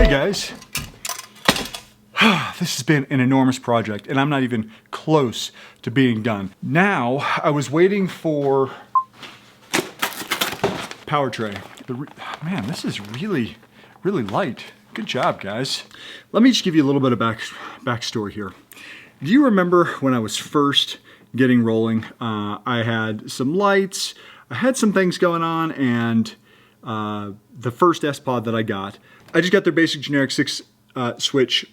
Hey guys, this has been an enormous project and I'm not even close to being done. Now, I was waiting for power tray. Man, this is really light. Good job, guys. Let me just give you a little bit of backstory here. Do you remember when I was first getting rolling? I had some lights, I had some things going on, and the first sPod that I got, I just got their basic generic 6 switch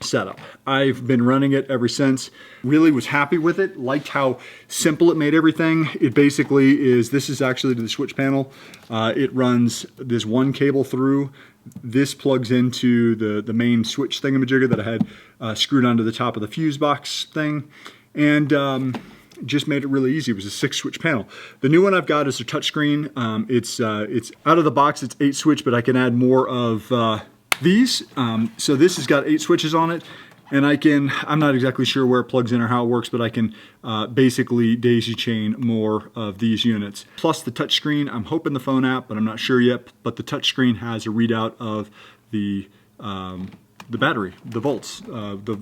setup. I've been running it ever since. Really was happy with it, liked how simple it made everything. It basically is, this is actually the switch panel. It runs this one cable through. This plugs into the main switch thingamajigger that I had screwed onto the top of the fuse box thing. And just made it really easy. It was a 6 switch panel. The new one I've got is a touchscreen. It's out of the box, it's 8 switch, but I can add more of these. So this has got 8 switches on it, and I'm not exactly sure where it plugs in or how it works, but I can basically daisy chain more of these units. Plus the touchscreen, I'm hoping the phone app, but I'm not sure yet, but the touchscreen has a readout of the battery, the volts.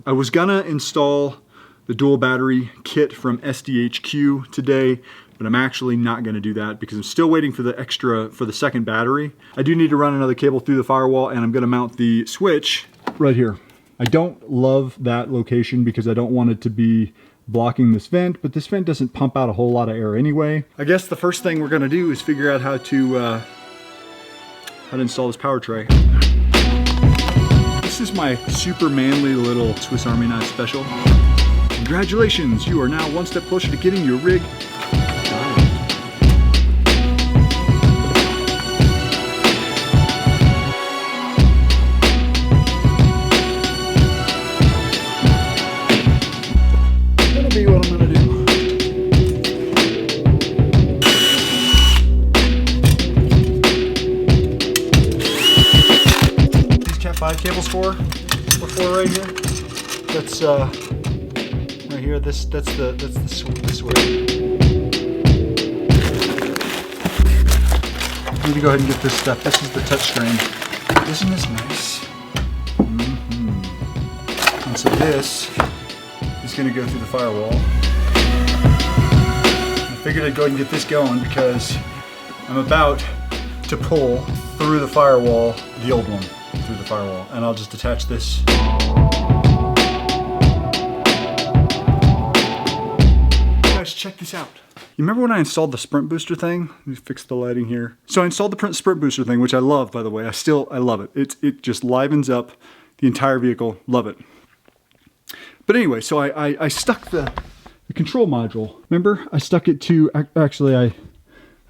I was gonna install the dual battery kit from SDHQ today, but I'm actually not gonna do that because I'm still waiting for the second battery. I do need to run another cable through the firewall, and I'm gonna mount the switch right here. I don't love that location because I don't want it to be blocking this vent, but this vent doesn't pump out a whole lot of air anyway. I guess the first thing we're gonna do is figure out how to install this power tray. This is my super manly little Swiss Army knife special. Congratulations, you are now one step closer to getting your rig. That'll be what I'm gonna do. These Cat 5 cables for right here. That's right here. That's the switch. Let me go ahead and get this stuff. This is the touchscreen. Isn't this nice? And so this is going to go through the firewall. I figured I'd go ahead and get this going because I'm about to pull through the firewall, the old one, through the firewall, and I'll just attach this. Check this out. You remember when I installed the sprint booster thing? Let me fix the lighting here. So I installed the sprint booster thing, which I love, by the way. I love it. It just livens up the entire vehicle. Love it. But anyway, so I stuck the control module. Remember, I stuck it to, actually I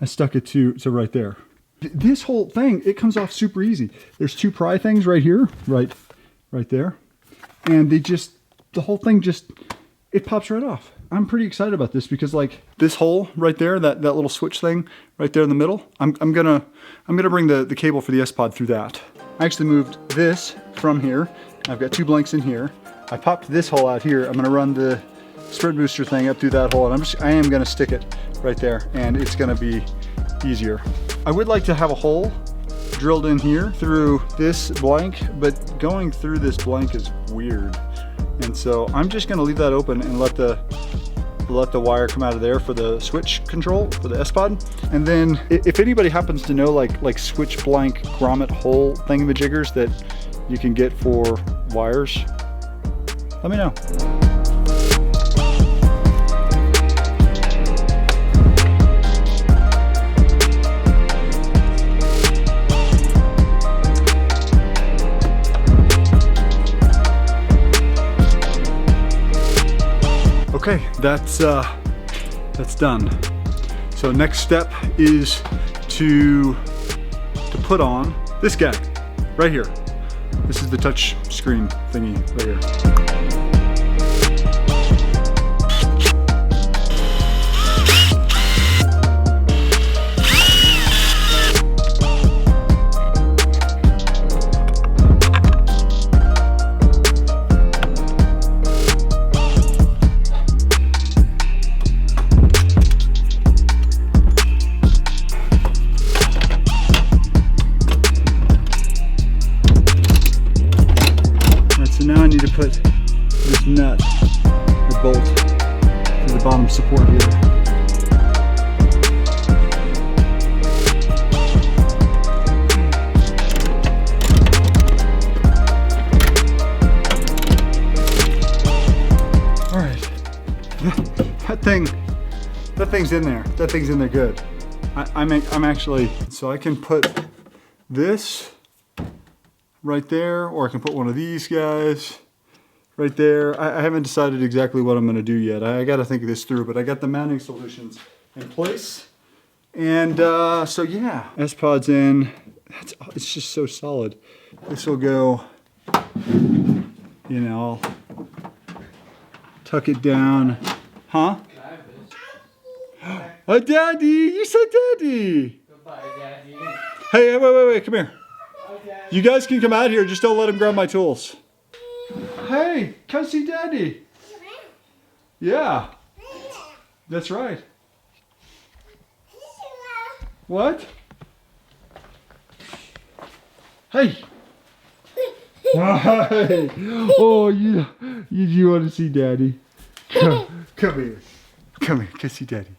stuck it to right there. This whole thing, it comes off super easy. There's 2 pry things right here, right there. And the whole thing it pops right off. I'm pretty excited about this because like this hole right there, that little switch thing right there in the middle, I'm gonna bring the cable for the sPod through that. I actually moved this from here. I've got 2 blanks in here. I popped this hole out here. I'm gonna run the sprint booster thing up through that hole, and I am gonna stick it right there, and it's gonna be easier. I would like to have a hole drilled in here through this blank, but going through this blank is weird. And so I'm just gonna leave that open and let the wire come out of there for the switch control for the sPod. And then if anybody happens to know like switch blank grommet hole thingamajiggers that you can get for wires, let me know. Okay, that's done. So next step is to put on this guy right here. This is the touch screen thingy right here. now I need to put this nut or bolt to the bottom support here. All right, that thing's in there. That thing's in there good. I'm actually, so I can put this right there, or I can put one of these guys right there. I haven't decided exactly what I'm gonna do yet. I gotta think this through, but I got the mounting solutions in place. And so yeah, sPod's in. It's just so solid. This will go, you know, I'll tuck it down. Huh? Oh, Daddy, you said Daddy. Goodbye, Daddy. Hey, wait, come here. You guys can come out here, just don't let him grab my tools. Hey, come see Daddy. Yeah, that's right. What? Hey. Hi. Oh, you want to see Daddy? Come here. Come here, come see Daddy.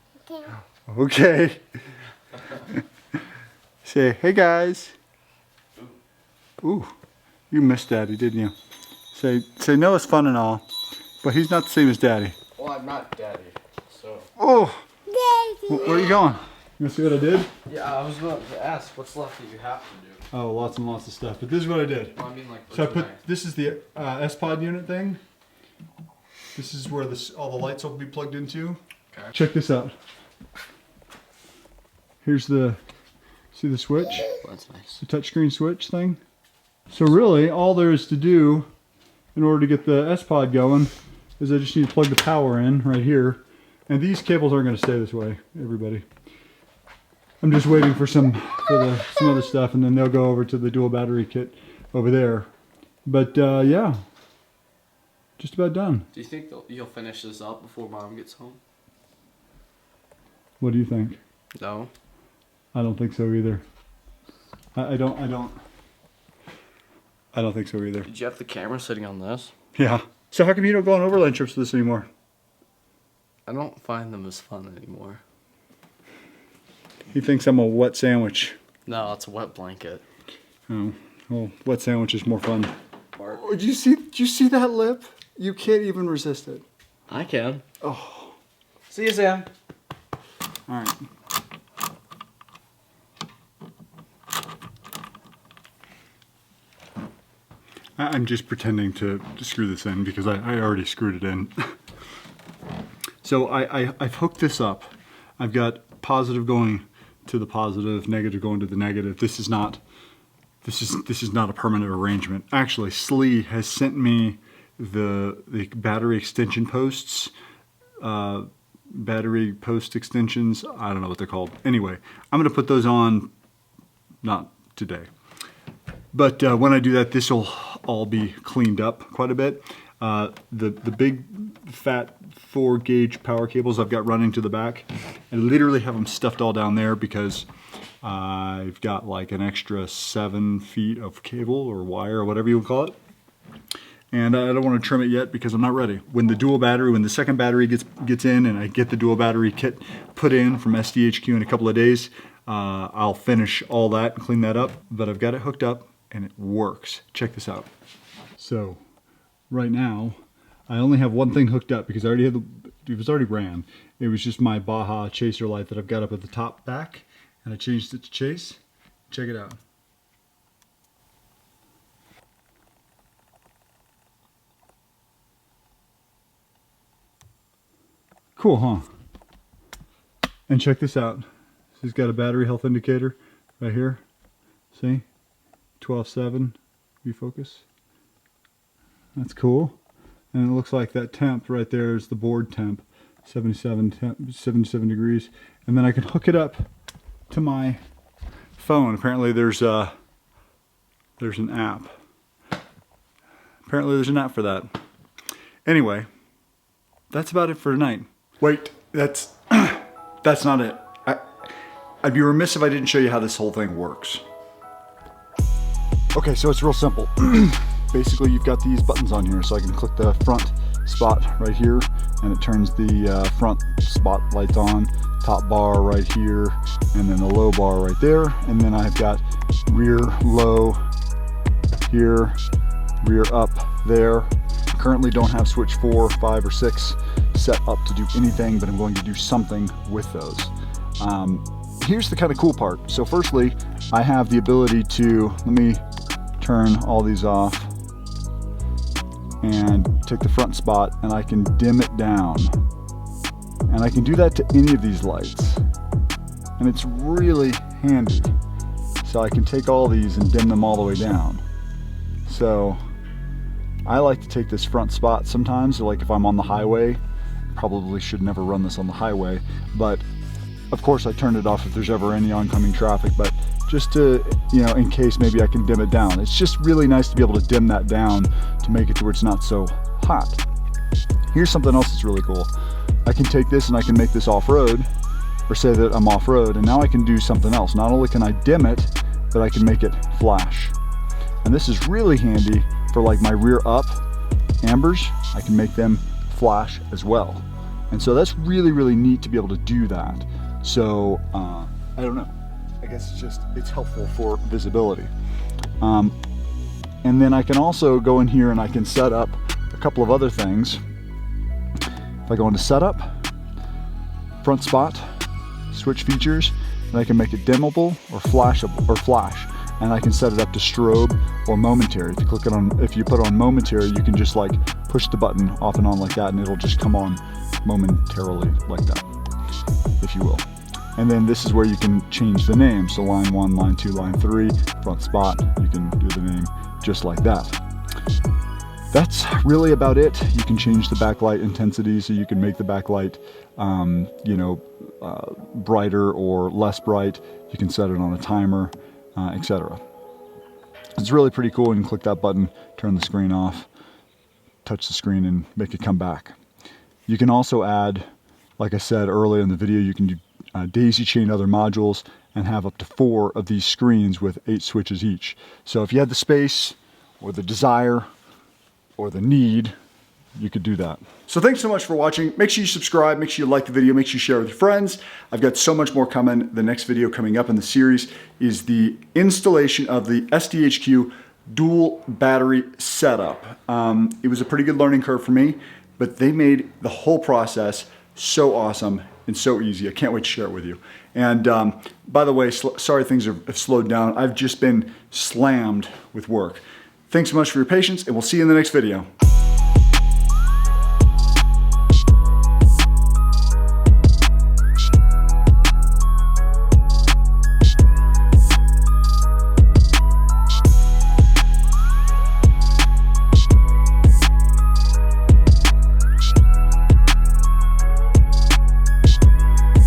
Okay. Say, hey guys. Ooh, you missed Daddy, didn't you? Say, Noah's fun and all, but he's not the same as Daddy. Well, I'm not Daddy, so. Oh. Daddy. Where are you going? You want to see what I did? Yeah, I was about to ask, what's left that you have to do? Oh, lots and lots of stuff, but this is what I did. Well, I mean, like, So I put, this is the sPod unit thing. This is where all the lights will be plugged into. Okay. Check this out. Here's see the switch? That's nice. The touchscreen switch thing. So really, all there is to do in order to get the sPod going is I just need to plug the power in right here. And these cables aren't going to stay this way, everybody. I'm just waiting for some other stuff, and then they'll go over to the dual battery kit over there. But yeah, just about done. Do you think you'll finish this up before Mom gets home? What do you think? No. I don't think so either. I don't think so either. Did you have the camera sitting on this? Yeah. So how come you don't go on overland trips with this anymore? I don't find them as fun anymore. He thinks I'm a wet sandwich. No, it's a wet blanket. Oh, well, wet sandwich is more fun. Mark. Oh, did you see that lip? You can't even resist it. I can. Oh. See you, Sam. All right. I'm just pretending to screw this in because I already screwed it in. So I've hooked this up. I've got positive going to the positive, negative going to the negative. This is not a permanent arrangement. Actually, Slee has sent me the battery extension posts, battery post extensions. I don't know what they're called. Anyway, I'm gonna put those on, not today. But when I do that, this will all be cleaned up quite a bit. The big fat 4-gauge power cables I've got running to the back, I literally have them stuffed all down there because I've got like an extra 7 feet of cable or wire or whatever you would call it. And I don't want to trim it yet because I'm not ready. When the second battery gets in and I get the dual battery kit put in from SDHQ in a couple of days, I'll finish all that and clean that up. But I've got it hooked up and it works. Check this out. So right now, I only have one thing hooked up because I already had it was already ran. It was just my Baja chaser light that I've got up at the top back, and I changed it to chase. Check it out. Cool, huh? And check this out. This has got a battery health indicator right here. See? 12.7 refocus. That's cool. And it looks like that temp right there is the board temp, 77 degrees. And then I can hook it up to my phone. Apparently there's an app. Apparently there's an app for that. Anyway, that's about it for tonight. Wait, that's not it. I'd be remiss if I didn't show you how this whole thing works. Okay, so it's real simple. basically you've got these buttons on here, so I can click the front spot right here and it turns the front spotlights on, top bar right here, and then the low bar right there, and then I've got rear low here, rear up there. Currently don't have switch 4, 5, or 6 set up to do anything, but I'm going to do something with those. Here's the kind of cool part. So firstly, I have the ability to, let me turn all these off and take the front spot, and I can dim it down. And I can do that to any of these lights. And it's really handy. So I can take all these and dim them all the way down. So I like to take this front spot sometimes, like if I'm on the highway. Probably should never run this on the highway, but of course I turned it off if there's ever any oncoming traffic, but just to, you know, in case maybe I can dim it down. It's just really nice to be able to dim that down to make it to where it's not so hot. Here's something else that's really cool. I can take this and I can make this off-road, or say that I'm off-road, and now I can do something else. Not only can I dim it, but I can make it flash. And this is really handy for like my rear up ambers. I can make them flash as well. And so that's really, really neat to be able to do that. So I don't know, I guess it's helpful for visibility. And then I can also go in here and I can set up a couple of other things. If I go into setup, front spot, switch features, and I can make it dimmable or flashable or flash. And I can set it up to strobe or momentary. If you click it on, if you put on momentary, you can just like push the button off and on like that, and it'll just come on momentarily like that, if you will. And then this is where you can change the name. So line 1, line 2, line 3, front spot, you can do the name just like that. That's really about it. You can change the backlight intensity, so you can make the backlight, you know, brighter or less bright. You can set it on a timer, etc. It's really pretty cool. You can click that button, turn the screen off, touch the screen, and make it come back. You can also add, like I said earlier in the video, you can do daisy chain other modules and have up to 4 of these screens with 8 switches each. So if you had the space or the desire or the need, you could do that. So thanks so much for watching. Make sure you subscribe, make sure you like the video, make sure you share with your friends. I've got so much more coming. The next video coming up in the series is the installation of the SDHQ dual battery setup. It was a pretty good learning curve for me, but they made the whole process so awesome and so easy. I can't wait to share it with you. And by the way, sorry things have slowed down. I've just been slammed with work. Thanks so much for your patience, and we'll see you in the next video.